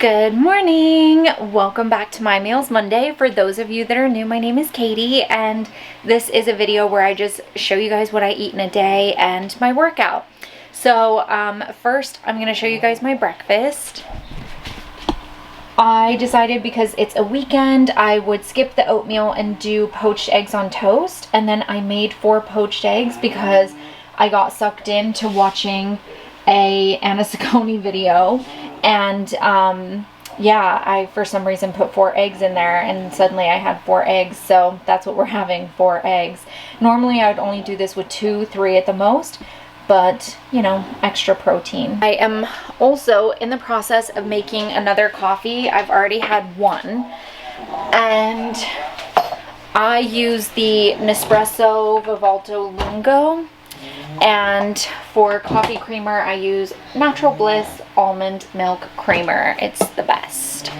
Good morning! Welcome back to My Meals Monday. For those of you that are new, my name is Katie and this is a video where I just show you guys what I eat in a day and my workout. So first I'm going to show you guys my breakfast. I decided because it's a weekend I would skip the oatmeal and do poached eggs on toast, and then I made 4 poached eggs because I got sucked into watching a Ani Saccone video, and yeah, I for some reason put 4 eggs in there and suddenly I had 4 eggs, so that's what we're having, 4 eggs. Normally I would only do this with 2, 3 at the most, but you know, extra protein. I am also in the process of making another coffee. I've already had one and I use the Nespresso Vivalto Lungo. And for coffee creamer, I use Natural Bliss almond milk creamer. It's the best.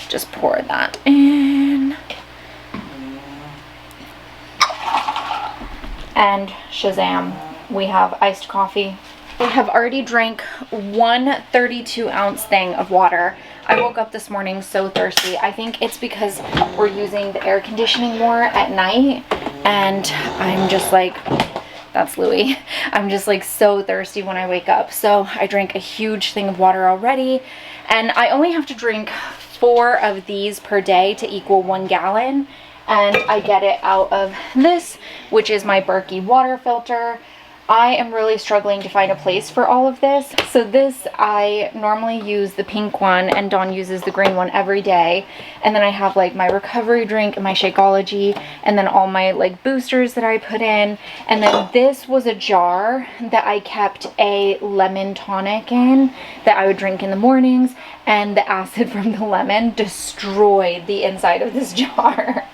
Just pour that in. And shazam, we have iced coffee. I have already drank 1 32-ounce thing of water. I woke up this morning so thirsty. I think it's because we're using the air conditioning more at night, and I'm just like... That's Louis. I'm just like so thirsty when I wake up. So I drank a huge thing of water already. And I only have to drink 4 of these per day to equal 1 gallon. And I get it out of this, which is my Berkey water filter. I am really struggling to find a place for all of this. So this, I normally use the pink one and Dawn uses the green one every day. And then I have like my recovery drink and my Shakeology and then all my like boosters that I put in. And then this was a jar that I kept a lemon tonic in that I would drink in the mornings, and the acid from the lemon destroyed the inside of this jar.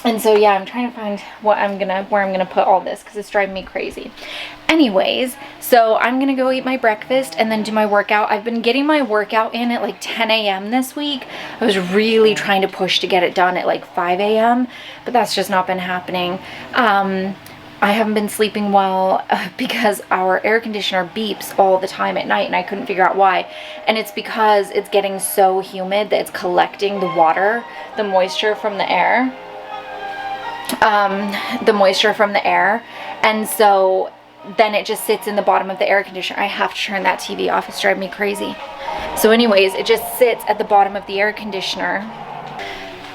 And so yeah, I'm trying to find where I'm gonna put all this because it's driving me crazy. Anyways, so I'm gonna go eat my breakfast and then do my workout. I've been getting my workout in at like 10 a.m. this week. I was really trying to push to get it done at like 5 a.m. but that's just not been happening. I haven't been sleeping well because our air conditioner beeps all the time at night and I couldn't figure out why. And it's because it's getting so humid that it's collecting the water, the moisture from the air. And so then it just sits in the bottom of the air conditioner. I have to turn that TV off. It's driving me crazy. So anyways, it just sits at the bottom of the air conditioner.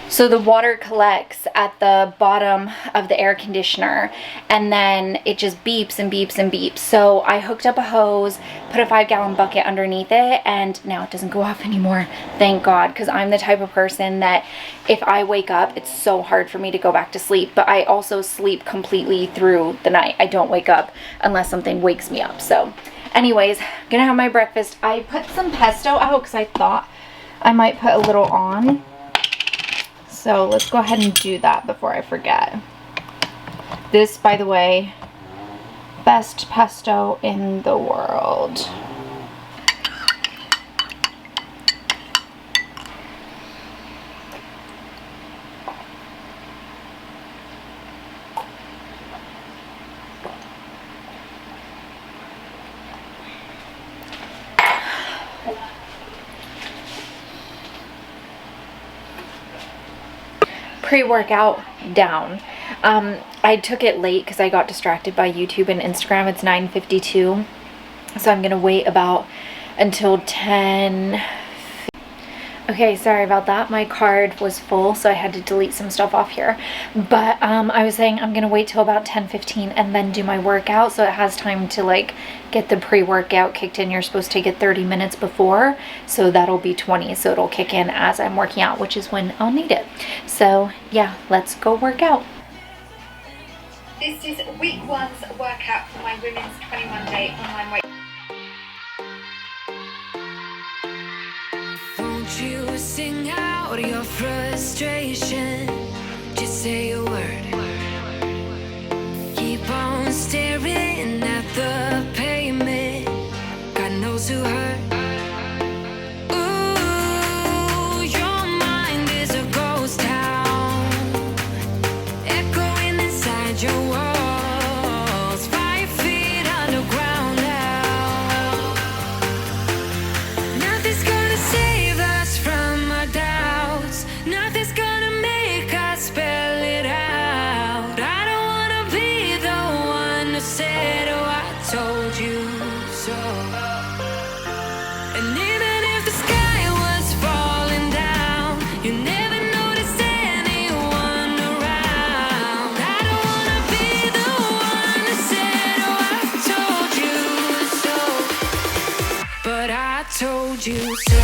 So the water collects at the bottom of the air conditioner and then it just beeps and beeps and beeps. So I hooked up a hose, put a 5-gallon bucket underneath it, and now it doesn't go off anymore. Thank God, because I'm the type of person that if I wake up, it's so hard for me to go back to sleep. But I also sleep completely through the night. I don't wake up unless something wakes me up. So anyways, I'm gonna have my breakfast. I put some pesto out because I thought I might put a little on. So let's go ahead and do that before I forget. This, by the way, best pesto in the world. Pre-workout down. I took it late because I got distracted by YouTube and Instagram. It's 9:52, so I'm gonna wait about until 10. Okay, sorry about that. My card was full, so I had to delete some stuff off here. But I was saying I'm gonna wait till about 10:15 and then do my workout, so it has time to like get the pre-workout kicked in. You're supposed to get 30 minutes before, so that'll be 20, so it'll kick in as I'm working out, which is when I'll need it. So yeah, let's go work out. This is week 1's workout for my women's 21-day online weight. Won't you sing out your frustration? Just say a word. Keep on staring at the pavement. God knows who hurt. Ooh, your mind is a ghost town, echoing inside your walls. 5 feet underground now. Nothing's gonna sky was falling down. You never noticed anyone around. I don't wanna be the one that said, oh, I told you so. But I told you so.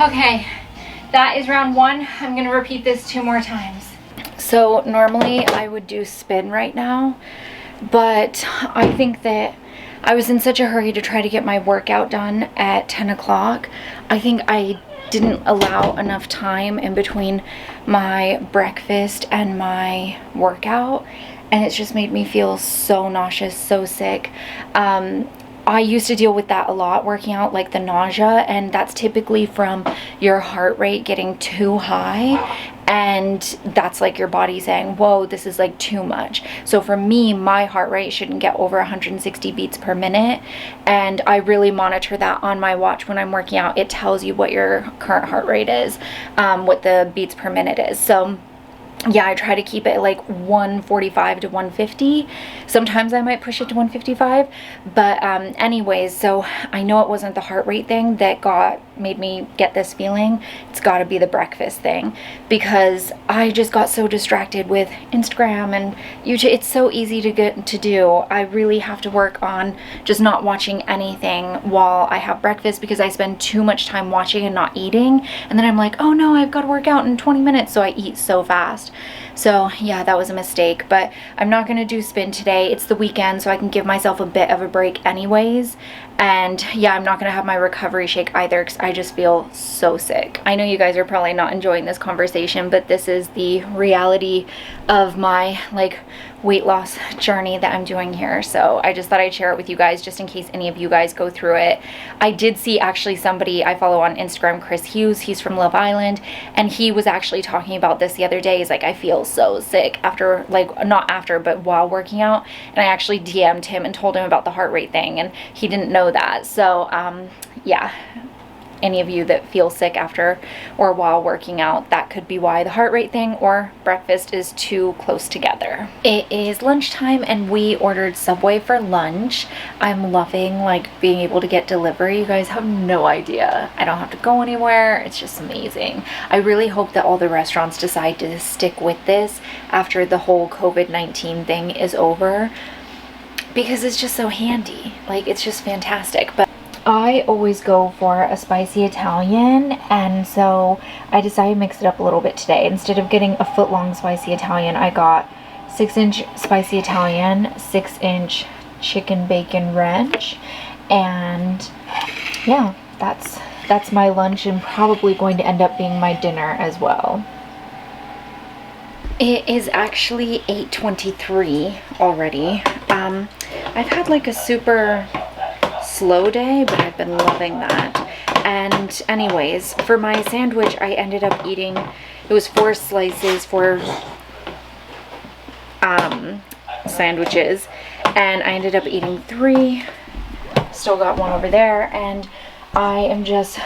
Okay, that is round one. I'm gonna repeat this 2 more times. So normally I would do spin right now, but I think that I was in such a hurry to try to get my workout done at 10 o'clock. I think I didn't allow enough time in between my breakfast and my workout, and it's just made me feel so nauseous, so sick. I used to deal with that a lot working out, like the nausea, and that's typically from your heart rate getting too high, and that's like your body saying, whoa, this is like too much. So for me, my heart rate shouldn't get over 160 beats per minute, and I really monitor that on my watch when I'm working out. It tells you what your current heart rate is, what the beats per minute is. So yeah, I try to keep it like 145 to 150. Sometimes I might push it to 155, but anyways, so I know it wasn't the heart rate thing that made me get this feeling. It's got to be the breakfast thing, because I just got so distracted with Instagram and YouTube. It's so easy to do. I really have to work on just not watching anything while I have breakfast, because I spend too much time watching and not eating, and then I'm like, oh no, I've got to work out in 20 minutes, so I eat so fast. So yeah, that was a mistake, but I'm not going to do spin today. It's the weekend, so I can give myself a bit of a break anyways. And yeah, I'm not going to have my recovery shake either, because I just feel so sick. I know you guys are probably not enjoying this conversation, but this is the reality of my like weight loss journey that I'm doing here. So I just thought I'd share it with you guys, just in case any of you guys go through it. I did see actually somebody I follow on Instagram, Chris Hughes, he's from Love Island, and he was actually talking about this the other day. He's like, I feel so sick after, like, not after, but while working out. And I actually DM'd him and told him about the heart rate thing, and he didn't know that. So yeah, any of you that feel sick after or while working out, that could be why, the heart rate thing or breakfast is too close together. It is lunchtime and we ordered Subway for lunch. I'm loving like being able to get delivery. You guys have no idea. I don't have to go anywhere. It's just amazing. I really hope that all the restaurants decide to stick with this after the whole COVID-19 thing is over, because it's just so handy. Like, it's just fantastic. But I always go for a spicy Italian, and so I decided to mix it up a little bit today. Instead of getting a foot-long spicy Italian, I got 6-inch spicy Italian, 6-inch chicken bacon ranch, and yeah, that's my lunch, and probably going to end up being my dinner as well. It is actually 8:23 already. I've had like a super slow day, but I've been loving that. And anyways, for my sandwich, I ended up eating, it was 4 slices, 4 sandwiches, and I ended up eating 3. Still got 1 over there, and I am just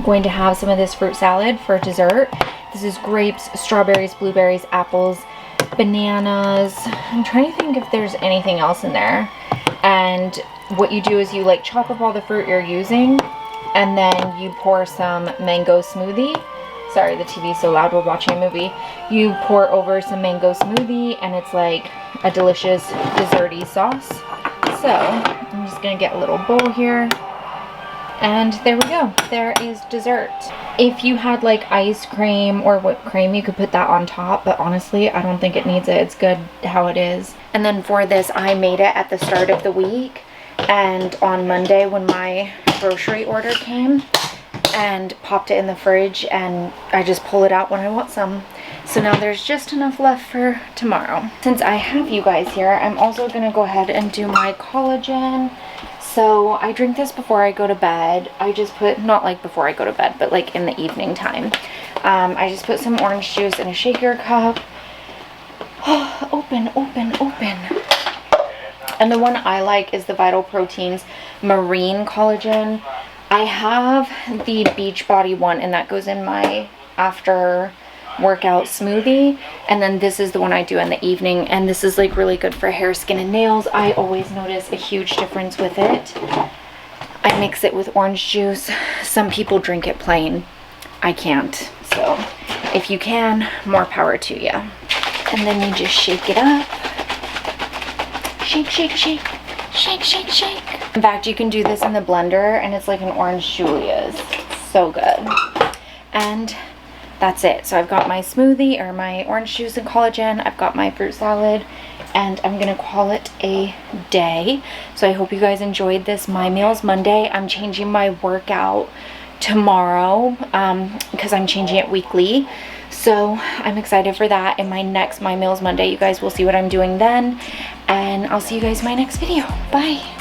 going to have some of this fruit salad for dessert. This is grapes, strawberries, blueberries, apples, bananas. I'm trying to think if there's anything else in there. And what you do is you like chop up all the fruit you're using, and then you pour some mango smoothie. Sorry, the TV's so loud, we're watching a movie. You pour over some mango smoothie, and it's like a delicious desserty sauce. So I'm just gonna get a little bowl here, and there we go. There is dessert. If you had like ice cream or whipped cream, you could put that on top, but honestly, I don't think it needs it. It's good how it is. And then for this, I made it at the start of the week, and on Monday when my grocery order came, and popped it in the fridge, and I just pull it out when I want some. So now there's just enough left for tomorrow. Since I have you guys here, I'm also gonna go ahead and do my collagen. So I drink this before I go to bed. I just put, not like before I go to bed, but like in the evening time. I just put some orange juice in a shaker cup. Open, open, open. And the one I like is the Vital Proteins Marine Collagen. I have the Beachbody one, and that goes in my after workout smoothie. And then this is the one I do in the evening, and this is like really good for hair, skin, and nails. I always notice a huge difference with it. I mix it with orange juice. Some people drink it plain. I can't. So if you can, more power to you. And then you just shake it up. Shake, shake, shake. Shake, shake, shake. In fact, you can do this in the blender, and it's like an orange Julia's. So good. And that's it. So I've got my smoothie, or my orange juice and collagen. I've got my fruit salad, and I'm gonna call it a day. So I hope you guys enjoyed this My Meals Monday. I'm changing my workout tomorrow because I'm changing it weekly. So I'm excited for that. In my next My Meals Monday, you guys will see what I'm doing then. And I'll see you guys in my next video. Bye.